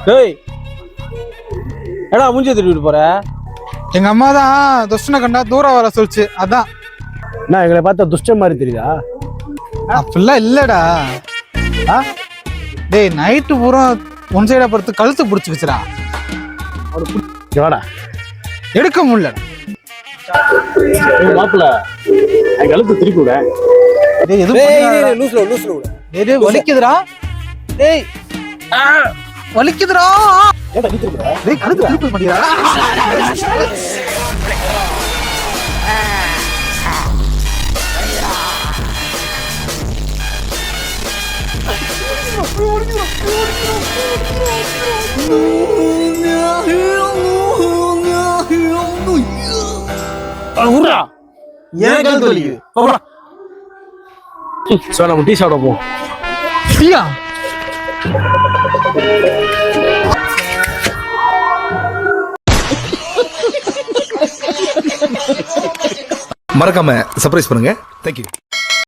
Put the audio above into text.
டேய் ஏடா மூஞ்சி திருப்பிட்டு போற? எங்க அம்மா தான் துஷ்டனை கண்டா தூரம் வர சொல்லிச்சு, அதான். என்ன எங்களை பார்த்தா துஷ்டம் மாதிரி தெரியுதா? அப்படிலாம் இல்லடா. டேய் நைட்டு பூரா ஒன் சைடா படுத்து கழுத்து பிடிச்சிக்கிச்சுடா. வாடா எடுக்க முடியலடா. மாப்பிள்ள என் கழுத்து திருப்பி விட. டேய் எதுவும் டேய் வலிக்குதுடா. டேய் வலிக்குதுடா. டேய் கழுத்து திருப்பி மாட்டியா? ஏன் கழுத்து வலிக்குது? சோ நம்ம டீ சாப்பிட போவோம். டீயா? மறக்காம சர்ப்ரைஸ் பண்ணுங்க. தேங்க்யூ.